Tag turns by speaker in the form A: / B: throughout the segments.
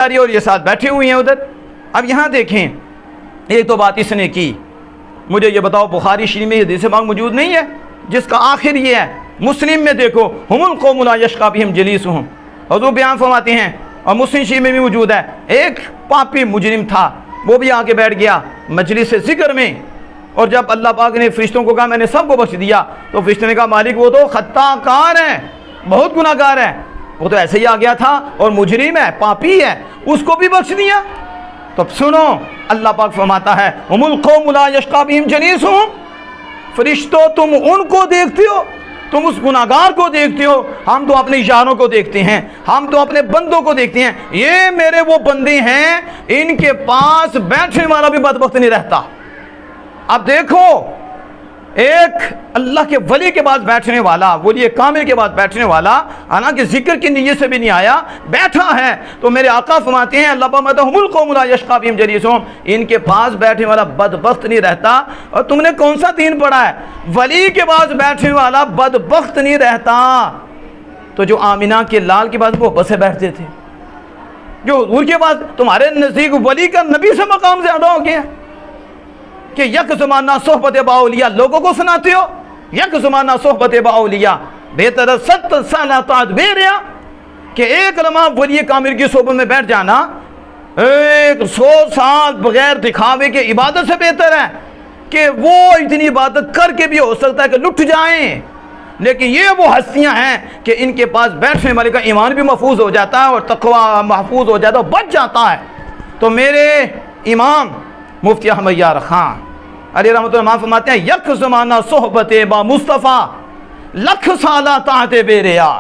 A: اور یہ ساتھ بیٹھے ہوئے ہیں ادھر. اب یہاں دیکھیں ایک تو بات اس نے کی, مجھے یہ بتاؤ بخاری شریف میں حدیث پاک موجود نہیں ہے جس کا آخر یہ ہے؟ مسلم میں دیکھو ہم القوم لا یشقی بہم جلیسہم, حضور بیان فرماتے ہیں, اور مسلم شریف میں بھی موجود ہے, ایک پاپی مجرم تھا, وہ بھی آ کے بیٹھ گیا مجلس ذکر میں, اور جب اللہ پاک نے فرشتوں کو کہا میں نے سب کو بخش دیا, تو فرشتوں نے کہا مالک وہ تو خطا کار ہے, بہت گناہ گار ہے, وہ تو ایسے ہی آ گیا تھا اور مجرم ہے, پاپی ہے, اس کو بھی بخش دیا. تو سنو اللہ پاک فرماتا ہے ہم القوم لا یشقی بہم جلیسہم, فرشتوں تم ان کو دیکھتے ہو, تم اس گناہگار کو دیکھتے ہو, ہم تو اپنے یاروں کو دیکھتے ہیں, ہم تو اپنے بندوں کو دیکھتے ہیں. یہ میرے وہ بندے ہیں ان کے پاس بیٹھنے والا بھی بدبخت نہیں رہتا. اب دیکھو ایک اللہ کے ولی کے پاس بیٹھنے والا, ولی کامل کے پاس بیٹھنے والا, حالانکہ ذکر کی نیت سے بھی نہیں آیا, بیٹھا ہے, تو میرے آقا فرماتے ہیں اللہ پاک ہم القوم لا یشقی بہم جلیسہم, ان کے پاس بیٹھنے والا بدبخت نہیں رہتا. اور تم نے کون سا دین پڑھا ہے؟ ولی کے پاس بیٹھنے والا بدبخت نہیں رہتا. تو جو آمینہ کے لال کے پاس وہ بسے بیٹھتے تھے, جو حضور کے پاس, تمہارے نزدیک ولی کا نبی سے مقام زیادہ ہو گیا کہ یک زمانہ صحبت با اولیاء لوگوں کو سناتے ہو, یک زمانہ صحبت با اولیاء بہتر 70 سالہ طاعت بے ریا, کہ ایک لمحہ ولی کامل کی صحبت میں بیٹھ جانا 100 سال بغیر دکھاوے کے عبادت سے بہتر ہے کہ وہ اتنی عبادت کر کے بھی ہو سکتا ہے کہ لٹ جائیں. لیکن یہ وہ ہستیاں ہیں کہ ان کے پاس بیٹھنے والے کا ایمان بھی محفوظ ہو جاتا ہے اور تقوی محفوظ ہو جاتا ہے, بچ جاتا ہے. تو میرے امام مفتی احمد یار خان علی رحمۃ اللہ فرماتے ہیں یک زمانہ صحبت با مصطفیٰ لکھ سالہ طاعت بے ریا.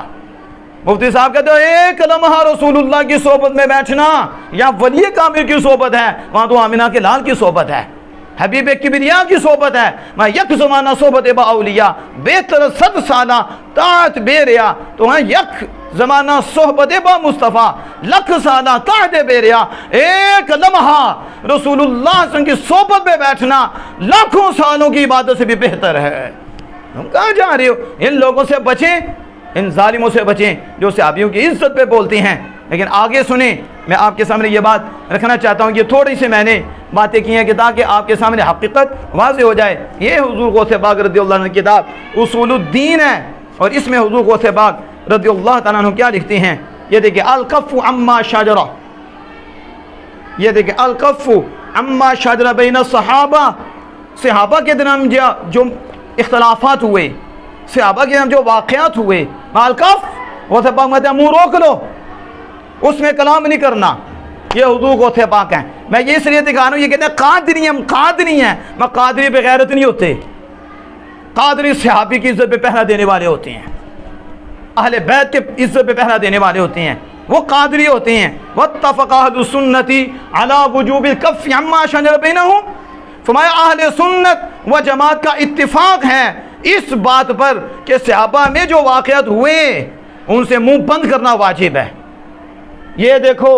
A: مفتی صاحب کہتے ہیں ایک لمحہ رسول اللہ کی صحبت میں بیٹھنا یا ولی کامل کی صحبت ہے, وہاں تو آمینہ کے لال کی صحبت ہے, حبیب کبریا کی صحبت ہے. میں یک زمانہ صحبت با اولیاء بہتر 100 سالہ طاعت بے ریا, تو وہاں یک زمانہ صحبت با مصطفیٰ لکھ سالہ طاعت بے ریا, ایک لمحہ رسول اللہ صلی اللہ علیہ وسلم کی صحبت میں بیٹھنا لاکھوں سالوں کی عبادت سے بھی بہتر ہے. تم کہاں جا رہے ہو؟ ان لوگوں سے بچیں, ان ظالموں سے بچیں جو صحابیوں کی عزت پہ بولتے ہیں. لیکن آگے سنیں, میں آپ کے سامنے یہ بات رکھنا چاہتا ہوں, یہ تھوڑی سی میں نے باتیں کی ہیں کہ تاکہ آپ کے سامنے حقیقت واضح ہو جائے. یہ حضور غوث پاک رضی اللہ عنہ کی کتاب اصول الدین ہے, اور اس میں حضور غوث پاک رضی اللہ تعالیٰ عنہ کیا لکھتے ہیں, یہ دیکھیں الکف عما شجرہ, یہ دیکھیں الکف عما شجرہ بین الصحابہ, صحابہ کے درمیان جو اختلافات ہوئے, صحابہ کے درمیان جو واقعات ہوئے, الکف غوث پاک کہتے ہیں منہ روک لو, اس میں کلام نہیں کرنا. یہ حضور غوث پاک ہیں. میں یہ اس لیے دکھا رہا ہوں, یہ کہتے ہیں قادری ہم قادری ہیں, میں قادری پہ غیرت نہیں ہوتے, قادری صحابی کی عزت پہ پہرا دینے والے ہوتے ہیں, اہل بیت کے عزت پہ پہرا دینے والے ہوتے ہیں, وہ قادری ہوتے ہیں. واتفق اہل السنت علی وجوب الکف عما شجر بینہم, فرمایا اہل سنت و جماعت کا اتفاق ہے اس بات پر کہ صحابہ میں جو واقعات ہوئے ان سے منہ بند کرنا واجب ہے. یہ دیکھو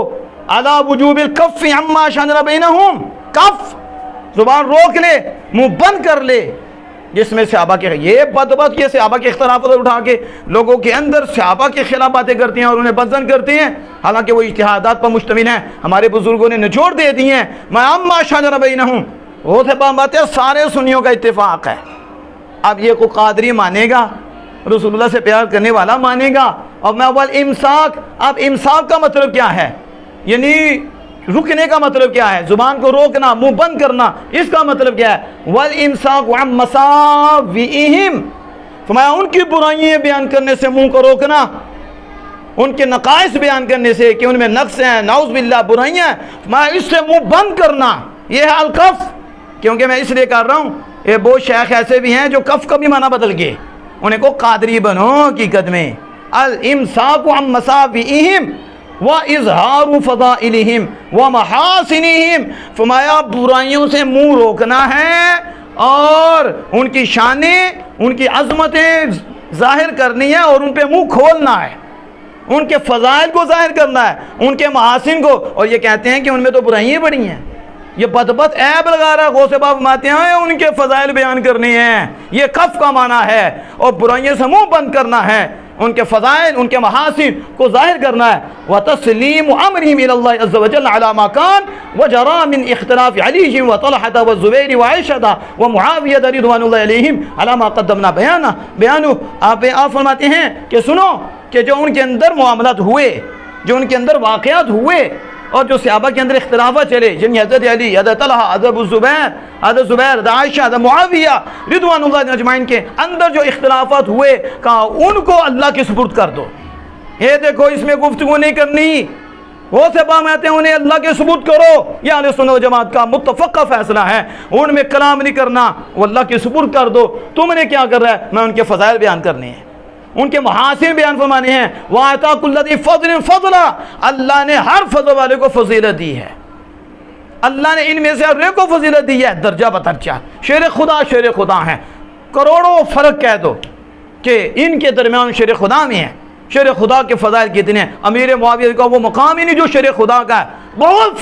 A: علی وجوب الکف عما شجر بینہم, کف زبان روک لے, منہ بند کر لے, جس میں صحابہ کے یہ بدبخت یہ صحابہ کے اختلافات اٹھا کے لوگوں کے اندر صحابہ کے خلاف باتیں کرتے ہیں اور انہیں بدظن کرتے ہیں, حالانکہ وہ اجتہادات پر مشتمل ہیں, ہمارے بزرگوں نے نچوڑ دے دی ہیں. میں عما شجر بینہم, وہ سے باتیں سارے سنیوں کا اتفاق ہے. اب یہ کو قادری مانے گا, رسول اللہ سے پیار کرنے والا مانے گا. اور میں والامساک, اب امساک کا مطلب کیا ہے, یعنی رکنے کا مطلب کیا ہے, زبان کو روکنا, منہ بند کرنا, اس کا مطلب کیا ہے. والامساک عن مساوئہم, فرمایا ان کی برائیاں بیان کرنے سے منہ کو روکنا, ان کے نقائص بیان کرنے سے کہ ان میں نقص ہیں, نعوذ باللہ برائیاں ہیں, فرمایا اس سے منہ بند کرنا. یہ ہے الکف. کیونکہ میں اس لیے کر رہا ہوں, یہ بہت شیخ ایسے بھی ہیں جو کف کا بھی معنی بدل گئے, انہیں کو قادری بنو حقیقت میں. الامساک عن مساوئہم وَإِظْهَارُ فَضَائِلِهِمْ وَمَحَاسِنِهِمْ, فرمایا برائیوں سے منہ روکنا ہے اور ان کی شانیں, ان کی عظمتیں ظاہر کرنی ہے اور ان پہ منہ کھولنا ہے, ان کے فضائل کو ظاہر کرنا ہے, ان کے محاسن کو. اور یہ کہتے ہیں کہ ان میں تو برائیاں بڑی ہیں, یہ بدبخت عیب لگا رہا ہے. غوث پاک فرماتے ہیں ان کے فضائل بیان کرنے ہیں, یہ کف کا معنی ہے, اور برائیوں سے منہ بند کرنا ہے. ان کے فضائل، ان کے محاسن کو ظاہر کرنا ہے. وَتَسْلِيمُ أَمْرِهِمْ إِلَى اللَّهِ عَزَّ وَجَلَّ عَلَى مَا كَانَ وَجَرَى مِنْ اخْتِلَافِ عَلِيٍّ وَطَلْحَةَ وَالزُّبَيْرِ وَعَائِشَةَ وَمُعَاوِيَةَ رِضْوَانُ اللَّهِ عَلَيْهِمْ عَلَى مَا قَدَّمْنَا بیانہ. آپ فرماتے ہیں کہ سنو کہ جو ان کے اندر معاملات ہوئے، جو ان کے اندر واقعات ہوئے، اور جو صحابہ کے اندر اختلافات چلے، جن حضرت علی، حضرت طلحہ، حضرت زبیر، حضرت عائشہ، حضرت معاویہ رضوان اللہ اجمعین کے اندر جو اختلافات ہوئے، کہا ان کو اللہ کے سپرد کر دو. یہ دیکھو اس میں گفتگو نہیں کرنی، وہ سے باہمتے ہیں انہیں اللہ کے ثبوت کرو. یہ اہل سنت و جماعت کا متفقہ فیصلہ ہے، ان میں کلام نہیں کرنا، وہ اللہ کے سپرد کر دو. تم نے کیا کر رہا ہے؟ میں ان کے فضائل بیان کرنے ہیں، ان کے محاسن بیان فرمانے ہیں. وَآتَا كُلَّ ذِي فَضْلٍ فَضْلًا، اللہ نے ہر فضل والے کو فضیلت دی ہے. اللہ نے ان میں سے ہر ایک کو فضیلت دی ہے درجہ بدرجہ. شیر خدا ہیں، کروڑوں فرق کہہ دو کہ ان کے درمیان شیر خدا میں ہے. شیر خدا کے فضائل کتنے ہیں؟ امیر معاویہ کا وہ مقام ہی نہیں جو شیر خدا کا ہے. بہت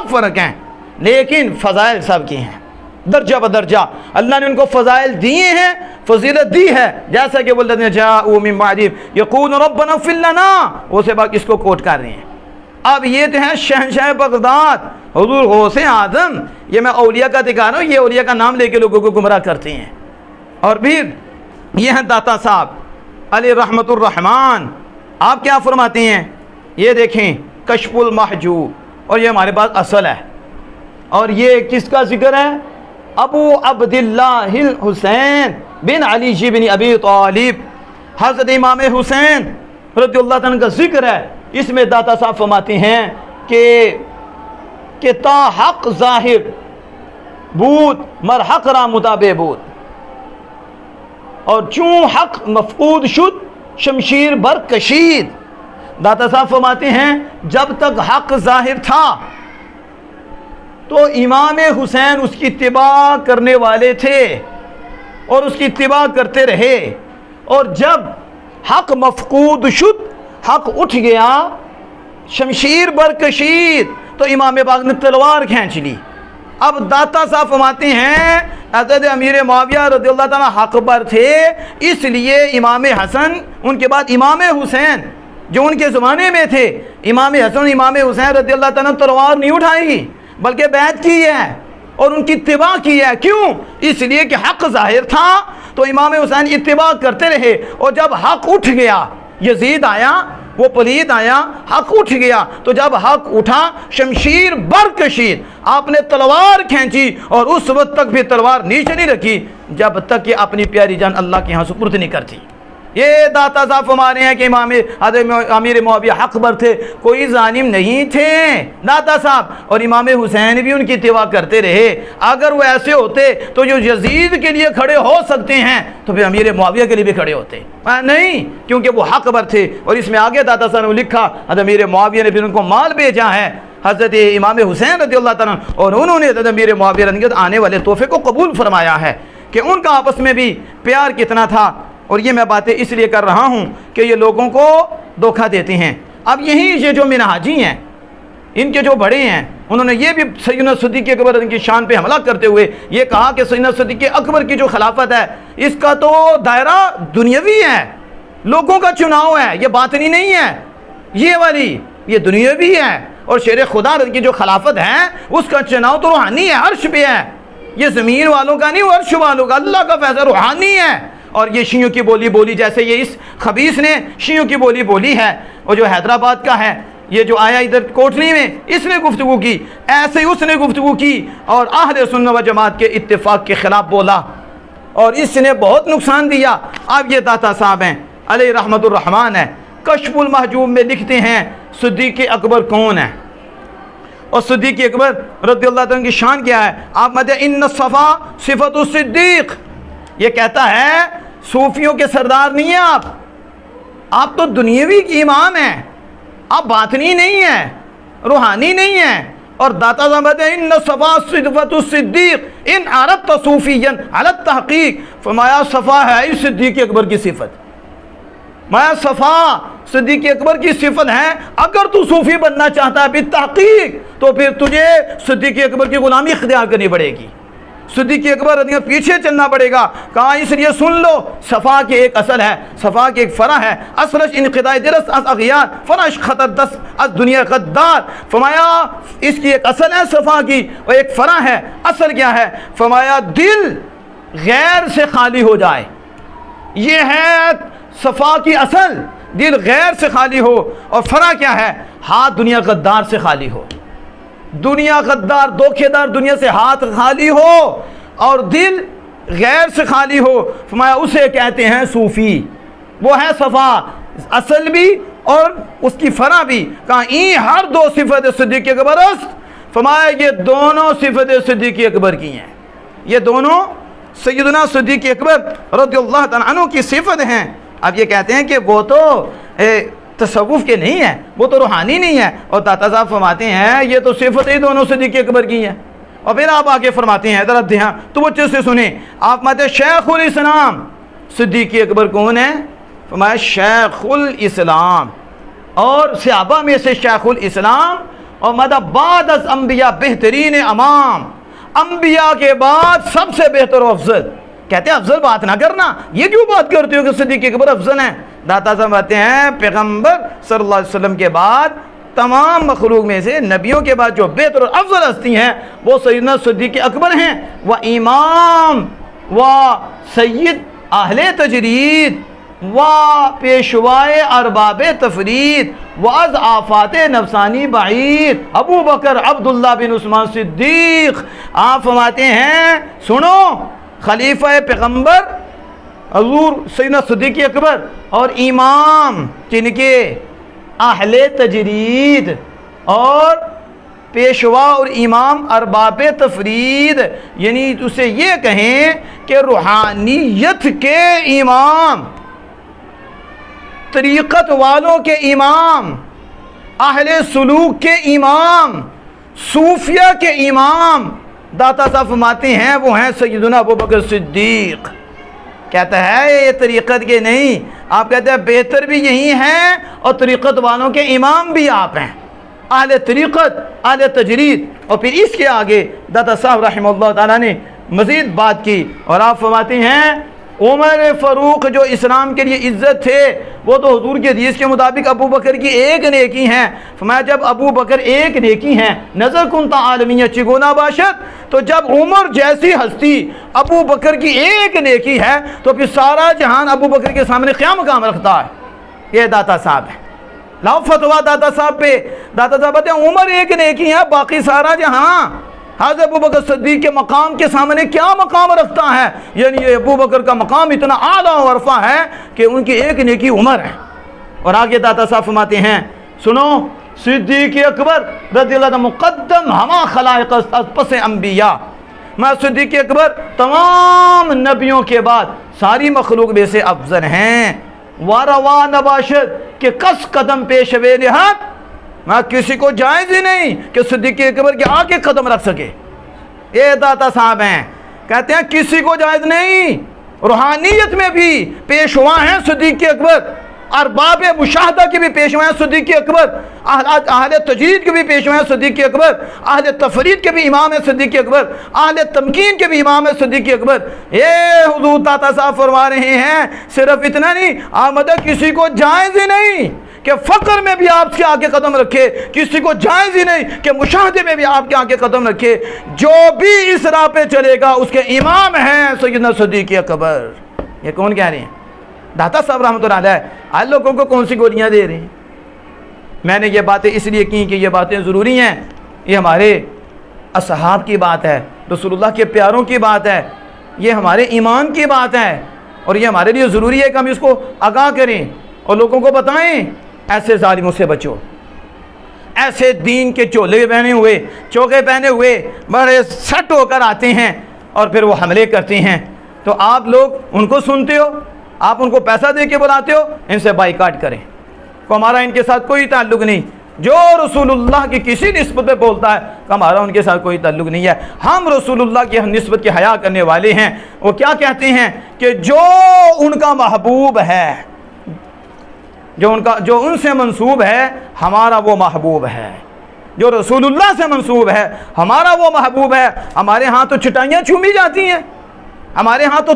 A: فرق ہیں، لیکن فضائل سب کی ہیں درجہ بدرجہ. اللہ نے ان کو فضائل دیے ہیں، فضیلت دی ہے. جیسا کہ والذین جاءوا من بعدہم یقولون ربنا اغفر لنا، وہ سے باقی اس کو کوٹ کر رہے ہیں. اب یہ تو ہیں شہنشاہ بغداد حضور غوث اعظم. یہ میں اولیاء کا دکھا رہا ہوں، یہ اولیاء کا نام لے کے لوگوں کو گمراہ کرتے ہیں. اور پھر یہ ہیں داتا صاحب علی رحمت الرحمن. آپ کیا فرماتے ہیں؟ یہ دیکھیں کشف المحجوب، اور یہ ہمارے پاس اصل ہے. اور یہ کس کا ذکر ہے؟ ابو عبداللہ الحسین بن علی جی بن ابی طالب، حضرت امام حسین رضی اللہ عنہ کا ذکر ہے. اس میں داتا صاحب فرماتے ہیں کہ تا حق ظاہر بود مر حق را متابع بود، اور چون حق مفقود شد شمشیر بر کشید. داتا صاحب فرماتے ہیں جب تک حق ظاہر تھا تو امام حسین اس کی اتباع کرنے والے تھے اور اس کی اتباع کرتے رہے، اور جب حق مفقود شد، حق اٹھ گیا، شمشیر بر کشید، تو امام پاک نے تلوار کھینچ لی. اب داتا صاحب فرماتے ہیں حضرت امیر معاویہ رضی اللہ تعالیٰ حق پر تھے، اس لیے امام حسن، ان کے بعد امام حسین جو ان کے زمانے میں تھے، امام حسن امام حسین رضی اللہ تعالیٰ تلوار نہیں اٹھائی بلکہ بیعت کی ہے اور ان کی اتباع کی ہے. کیوں؟ اس لیے کہ حق ظاہر تھا تو امام حسین اتباع کرتے رہے، اور جب حق اٹھ گیا، یزید آیا، وہ پلید آیا، حق اٹھ گیا، تو جب حق اٹھا شمشیر بر کشید، آپ نے تلوار کھینچی، اور اس وقت تک بھی تلوار نیچے نہیں رکھی جب تک کہ اپنی پیاری جان اللہ کے ہاں سپرد نہیں کرتی. یہ داتا صاحب فرما رہے ہیں کہ امیر معاویہ حق پر تھے، کوئی ظالم نہیں تھے داتا صاحب، اور امام حسین بھی ان کی اتباع کرتے رہے. اگر وہ ایسے ہوتے تو جو یزید کے لیے کھڑے ہو سکتے ہیں تو پھر امیر معاویہ کے لیے بھی کھڑے ہوتے نہیں، کیونکہ وہ حق پر تھے. اور اس میں آگے داتا صاحب نے لکھا حضرت امیر معاویہ نے پھر ان کو مال بھیجا ہے حضرت امام حسین رضی اللہ تعالیٰ، اور انہوں نے حضرت امیر معاویہ رضی اللہ آنے والے تحفے کو قبول فرمایا ہے کہ ان کا آپس میں بھی پیار کتنا تھا. اور یہ میں باتیں اس لیے کر رہا ہوں کہ یہ لوگوں کو دھوکہ دیتے ہیں. اب یہی یہ جو منہاجی ہیں، ان کے جو بڑے ہیں، انہوں نے یہ بھی سیدنا صدیق اکبر کی شان پہ حملہ کرتے ہوئے یہ کہا کہ سیدنا صدیق اکبر کی جو خلافت ہے اس کا تو دائرہ دنیاوی ہے، لوگوں کا چناؤ ہے، یہ باطنی نہیں ہے، یہ والی یہ دنیاوی ہے. اور شیر خدا کی جو خلافت ہے اس کا چناؤ تو روحانی ہے، عرش پہ ہے. یہ زمین والوں کا نہیں، وہ عرش والوں کا، اللہ کا فیصلہ روحانی ہے. اور یہ شیعوں کی بولی جیسے یہ اس خبیث نے شیعوں کی بولی ہے، اور جو حیدرآباد کا ہے، یہ جو آیا ادھر کوٹلی میں، اس نے گفتگو کی، ایسے ہی اس نے گفتگو کی اور اہل سنت و جماعت کے اتفاق کے خلاف بولا، اور اس نے بہت نقصان دیا. اب یہ داتا صاحب ہیں علیہ رحمت الرحمن ہے، کشف المحجوب میں لکھتے ہیں صدیق اکبر کون ہے اور صدیق اکبر رضی اللہ عنہ کی شان کیا ہے. آپ مدے ان الصفا صفت الصدیق، یہ کہتا ہے صوفیوں کے سردار نہیں ہیں آپ تو دنیاوی کی امام ہیں، آپ باطنی نہیں ہیں، روحانی نہیں ہیں. اور داتا صاحب ان صفا صفت الصدیق ان عرفت صوفیا علی التحقیق، فرمایا صفا ہے اس صدیق اکبر کی صفت، میں صفا صدیق اکبر کی صفت ہے. اگر تو صوفی بننا چاہتا ہے بالتحقیق تو پھر تجھے صدیق اکبر کی غلامی اختیار کرنی پڑے گی. صدیق اکبر رضی اللہ پیچھے چلنا پڑے گا. کہا اس لیے سن لو صفا کی ایک اصل ہے, صفا کی ایک فرع ہے. اصلش انقضاء درس از اغیار فرش خطر دست از دنیا غدار. فرمایا اس کی ایک اصل ہے صفا کی اور ایک فرع ہے. اصل کیا ہے؟ فرمایا دل غیر سے خالی ہو جائے. یہ ہے صفا کی اصل, دل غیر سے خالی ہو. اور فرع کیا ہے؟ ہاتھ دنیا غدار سے خالی ہو. دنیا غدار دھوکے دار دنیا سے ہاتھ خالی ہو اور دل غیر سے خالی ہو. فرمایا اسے کہتے ہیں صوفی. وہ ہے صفا اصل بھی اور اس کی فرع بھی. کہاں این ہر دو صفت صدیق اکبر است. فرمایا یہ دونوں صفت صدیق اکبر کی ہیں, یہ دونوں سیدنا صدیق اکبر رضی اللہ تعالیٰ عنہ کی صفت ہیں. اب یہ کہتے ہیں کہ وہ تو تصوف کے نہیں ہیں, وہ تو روحانی نہیں ہے. اور داتا صاحب فرماتے ہیں یہ تو صفتیں دونوں صدیق اکبر کی ہیں. اور پھر آپ آگے فرماتے ہیں, ذرا دھیان توجہ سے سنیں. آپ ماتے شیخ الاسلام صدیق اکبر کون ہے؟ فرمایا شیخ الاسلام, اور صحابہ میں سے شیخ الاسلام. اور مدہ بعد از انبیاء بہترین امام, انبیاء کے بعد سب سے بہتر و افضل. کہتے ہیں افضل بات نہ کرنا, یہ کیوں بات کرتے ہو کہ صدیق اکبر افضل ہیں؟ داتا صاحب باتیں ہیں پیغمبر صلی اللہ علیہ وسلم کے بعد تمام مخلوق میں سے نبیوں کے بعد جو بہتر اور افضل ہستی ہیں وہ سیدنا صدیق اکبر ہیں. وہ امام و سید اہل تجرید و پیشوائے ارباب تفرید و از آفات نفسانی بعید ابو بکر عبداللہ بن عثمان صدیق. آپ فرماتے ہیں سنو, خلیفہ پیغمبر حضور سیدنا صدیق اکبر اور امام جن کے اہل تجرید اور پیشوا اور امام ارباب تفرید, یعنی اسے یہ کہیں کہ روحانیت کے امام, طریقت والوں کے امام, اہل سلوک کے امام, صوفیہ کے امام. داتا صاحب فرماتے ہیں وہ ہیں سیدنا ابو بکر صدیق. کہتا ہے یہ طریقت کے نہیں, آپ کہتے ہیں بہتر بھی یہی ہیں اور طریقت والوں کے امام بھی آپ ہیں, اہل طریقت اہل تجرید. اور پھر اس کے آگے داتا صاحب رحمہ اللہ تعالیٰ نے مزید بات کی اور آپ فرماتے ہیں عمر فاروق جو اسلام کے لیے عزت تھے وہ تو حضور کے حدیث کے مطابق ابو بکر کی ایک نیکی ہیں. فرمایا جب ابو بکر ایک نیکی ہیں نظر کنتا عالمیہ چگونا باشد, تو جب عمر جیسی ہستی ابو بکر کی ایک نیکی ہے تو پھر سارا جہان ابو بکر کے سامنے کیا مقام رکھتا ہے. یہ داتا صاحب ہے, لاؤ فتویٰ داتا صاحب پہ. داتا صاحب کہتے ہیں عمر ایک نیکی ہے باقی سارا جہاں حضرت ابو بکر صدیق کے مقام کے سامنے کیا مقام رکھتا ہے. یعنی یہ ابو بکر کا مقام اتنا اعلیٰ و عرفہ ہے کہ ان کی ایک نیکی عمر ہے. اور آگے داتا صاحب فرماتے ہیں سنو, صدیق اکبر رضی اللہ عنہ مقدم ہما خلائق پس انبیاء. میں صدیق اکبر تمام نبیوں کے بعد ساری مخلوق میں سے افضل ہیں. واروا نباشد کہ کس قدم پیشوے نہاد, میں کسی کو جائز ہی نہیں کہ صدیق اکبر کے آگے قدم رکھ سکے. یہ داتا صاحب ہیں, کہتے ہیں کسی کو جائز نہیں. روحانیت میں بھی پیشوا ہیں صدیق اکبر, ارباب مشاہدہ کے بھی پیشوا ہیں صدیق اکبر, اہل تجرید کے بھی پیشوا ہیں صدیق اکبر, اہل تفرید کے بھی امام ہیں صدیق اکبر, اہل تمکین کے بھی امام ہیں صدیق اکبر. یہ حضور داتا صاحب فرما رہے ہیں صرف اتنا نہیں, آمدہ کسی کو جائز ہی نہیں کہ فقر میں بھی آپ کے آگے قدم رکھے, کسی کو جائز ہی نہیں کہ مشاہدے میں بھی آپ کے آگے قدم رکھے. جو بھی اس راہ پہ چلے گا اس کے امام ہیں سیدنا صدیق اکبر. یہ کون کہہ رہے ہیں؟ داتا صاحب رحمۃ اللہ علیہ. آج لوگوں کو کون سی گولیاں دے رہے ہیں؟ میں نے یہ باتیں اس لیے کی کہ یہ باتیں ضروری ہیں. یہ ہمارے اصحاب کی بات ہے, رسول اللہ کے پیاروں کی بات ہے, یہ ہمارے ایمان کی بات ہے, اور یہ ہمارے لیے ضروری ہے کہ ہم اس کو آگاہ کریں اور لوگوں کو بتائیں ایسے ظالموں سے بچو. ایسے دین کے چولے پہنے ہوئے, چوکے پہنے ہوئے بڑے سٹ ہو کر آتے ہیں اور پھر وہ حملے کرتے ہیں. تو آپ لوگ ان کو سنتے ہو, آپ ان کو پیسہ دے کے بلاتے ہو, ان سے بائیکاٹ کریں. کو ہمارا ان کے ساتھ کوئی تعلق نہیں. جو رسول اللہ کی کسی نسبت پہ بولتا ہے کہ ہمارا ان کے ساتھ کوئی تعلق نہیں ہے. ہم رسول اللہ کی نسبت کے حیا کرنے والے ہیں. وہ کیا کہتے ہیں کہ جو ان کا محبوب ہے, جو ان سے منسوب ہے, ہمارا وہ محبوب ہے. جو رسول اللہ سے منسوب ہے، ہمارا وہ محبوب ہے، ہمارے ہاں تو چٹائیاں چومی جاتی ہیں، ہمارے ہاں تو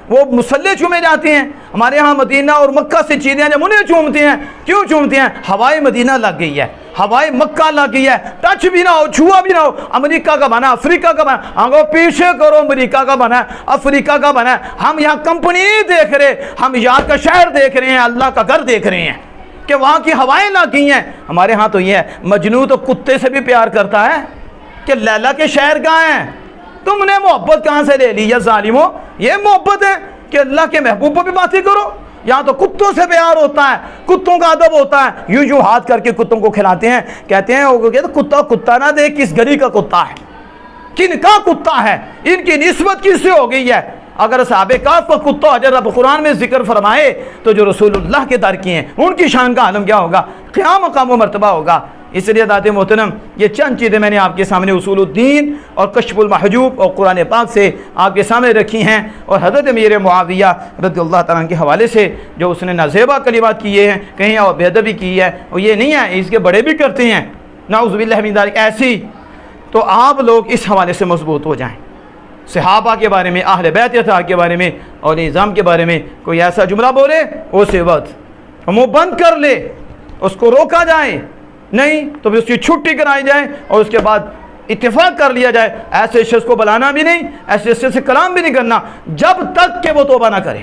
A: وہ مسلح چومے جاتے ہیں، ہمارے ہاں مدینہ اور مکہ سے چیزیں جب انہیں چومتے ہیں، کیوں چومتے ہیں؟ ہوائے مدینہ لگ گئی ہے، ہوائے مکہ لگ گئی ہے، ٹچ بھی نہ ہو، چھوا بھی نہ ہو، امریکہ کا بنا، افریقہ کا بنا، آگو پیچھے کرو، امریکہ کا بنا، افریقہ کا بنا، ہم یہاں کمپنی نہیں دیکھ رہے، ہم یہاں کا شہر دیکھ رہے ہیں، اللہ کا گھر دیکھ رہے ہیں کہ وہاں کی ہوائیں لگ گئی ہیں۔ ہمارے ہاں تو یہ ہے، مجنو تو کتے سے بھی پیار کرتا ہے کہ لیلا کے شہر کہاں ہیں؟ تم نے محبت کہاں سے لے لی یا ظالمو؟ یہ محبت ہے کہ اللہ کے محبوب پہ بھی باتیں کرو؟ یہاں تو کتوں سے پیار ہوتا ہے، کتوں کا ادب ہوتا ہے، یوں ہاتھ کر کے کتوں کو کھلاتے ہیں، کہتے ہیں کتا کتا نہ دیکھ کس گلی کا کتا ہے، کن کا کتا ہے، ان کی نسبت کس سے ہو گئی ہے؟ اگر صحابہ کہف کا کتا اگر رب قرآن میں ذکر فرمائے تو جو رسول اللہ کے در کی ہیں ان کی شان کا عالم کیا ہوگا، کیا مقام و مرتبہ ہوگا۔ اس لیے ذات محترم یہ چند چیزیں میں نے آپ کے سامنے اصول الدین اور کشف المحجوب اور قرآن پاک سے آپ کے سامنے رکھی ہیں، اور حضرت امیر معاویہ رضی اللہ تعالیٰ عنہ کے حوالے سے جو اس نے نازیبہ کلمات کیے ہیں، کہیں اور بے ادبی کی ہے، اور یہ نہیں ہے اس کے بڑے بھی کرتے ہیں، نعوذ باللہ من ذالک، ایسی تو آپ لوگ اس حوالے سے مضبوط ہو جائیں۔ صحابہ کے بارے میں، اہل بیت اطہار کے بارے میں اور نظام کے بارے میں کوئی ایسا جملہ بولے اسے وقت منہ بند کر لے، اس کو روکا جائے نہیں تو پھر اس کی چھٹی کرائی جائے اور اس کے بعد اتفاق کر لیا جائے، ایسے شخص کو بلانا بھی نہیں، ایسے شخص سے کلام بھی نہیں کرنا جب تک کہ وہ توبہ نہ کرے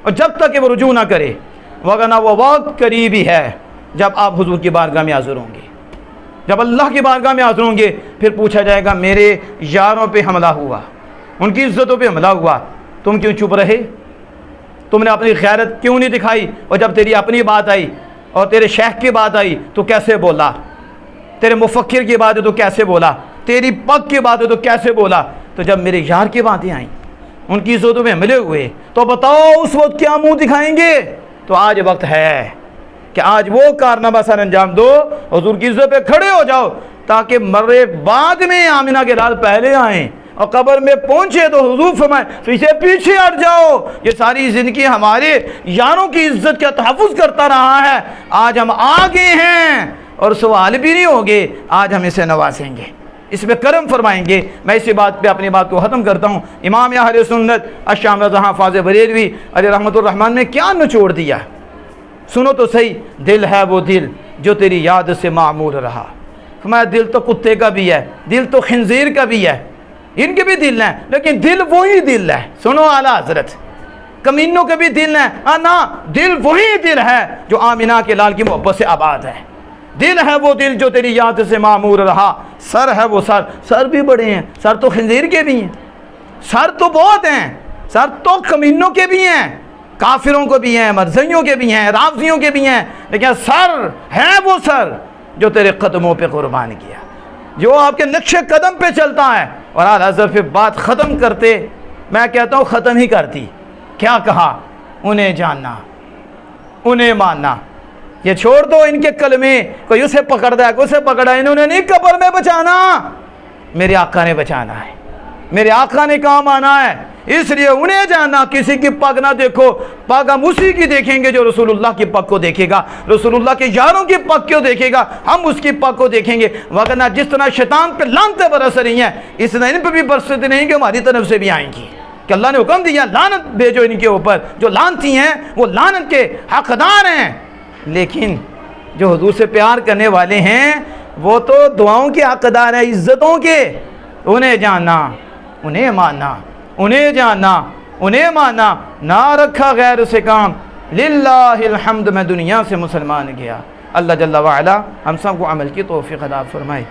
A: اور جب تک کہ وہ رجوع نہ کرے، وگرنہ وہ وقت قریبی ہے جب آپ حضور کی بارگاہ میں حاضر ہوں گے، جب اللہ کی بارگاہ میں حاضر ہوں گے، پھر پوچھا جائے گا میرے یاروں پہ حملہ ہوا، ان کی عزتوں پہ حملہ ہوا، تم کیوں چپ رہے؟ تم نے اپنی غیرت کیوں نہیں دکھائی؟ اور جب تیری اپنی بات آئی اور تیرے شیخ کی بات آئی تو کیسے بولا؟ تیرے مفکر کی بات ہے تو کیسے بولا؟ تیری پگ کی بات ہے تو کیسے بولا؟ تو جب میرے یار کی باتیں آئیں، ان کی عزتوں میں حملے ہوئے، تو بتاؤ اس وقت کیا منہ دکھائیں گے؟ تو آج وقت ہے کہ آج وہ کارنامہ سر انجام دو، حضور کی عزت پہ کھڑے ہو جاؤ، تاکہ مرے بعد میں آمنہ کے لال پہلے آئیں اور قبر میں پہنچے تو حضور فرمائے پیچھے ہٹ جاؤ، یہ ساری زندگی ہمارے یاروں کی عزت کا تحفظ کرتا رہا ہے، آج ہم آگے ہیں اور سوال بھی نہیں ہوگے، آج ہم اسے نوازیں گے، اس پہ کرم فرمائیں گے۔ میں اسی بات پہ اپنی بات کو ختم کرتا ہوں۔ امام اہل سنت الشام رضا حافظ بریلوی علیہ رحمۃ الرحمن نے کیا نچوڑ دیا، سنو تو صحیح۔ دل ہے وہ دل جو تیری یاد سے معمور رہا، فرمایا دل تو کتے کا بھی ہے، دل تو خنزیر کا بھی ہے، ان کے بھی دل ہیں، لیکن دل وہی دل ہے، سنو اعلیٰ حضرت، کمینوں کے بھی دل ہیں، نا دل وہی دل ہے جو آمنہ کے لال کی محبت سے آباد ہے، دل ہے وہ دل جو تیری یاد سے معمور رہا، سر ہے وہ سر بھی بڑے ہیں، سر تو خنزیر کے بھی ہیں، سر تو بہت ہیں، سر تو کمینوں کے بھی ہیں، کافروں کو بھی ہیں، مرزیوں کے بھی ہیں، رافضیوں کے بھی ہیں، لیکن سر ہے وہ سر جو تیرے قدموں پہ قربان کیا، جو آپ کے نقش قدم پہ چلتا ہے۔ اور اعلیٰ حضرت پھر بات ختم کرتے، میں کہتا ہوں ختم ہی کرتی، کیا کہا؟ انہیں جاننا، انہیں ماننا، یہ چھوڑ دو ان کے کلمے، کوئی اسے پکڑ دیا، کوئی اسے پکڑا، انہوں نے نہیں قبر میں بچانا، میرے آقا نے بچانا ہے، میرے آقا نے کام آنا ہے، اس لیے انہیں جاننا۔ کسی کی پگ نہ دیکھو، پگ ہم اسی کی دیکھیں گے جو رسول اللہ کی پگ کو دیکھے گا، رسول اللہ کے یاروں کی پگ کو دیکھے گا، ہم اس کی پگ کو دیکھیں گے، وگرنہ جس طرح شیطان پہ لعنتیں برس رہی ہیں اس طرح ان پہ بھی برستے نہیں کہ ہماری طرف سے بھی آئیں گی، کہ اللہ نے حکم دیا لعنت بھیجو ان کے اوپر، جو لعنتی ہیں وہ لعنت کے حقدار ہیں، لیکن جو حضور سے پیار کرنے والے ہیں وہ تو دعاؤں کے حقدار ہیں، عزتوں کے۔ انہیں جاننا، انہیں ماننا، انہیں جاننا، انہیں ماننا، نہ رکھا غیر سے کام، للہ الحمد میں دنیا سے مسلمان گیا۔ اللہ جل وعلا ہم سب کو عمل کی توفیق عطا فرمائے۔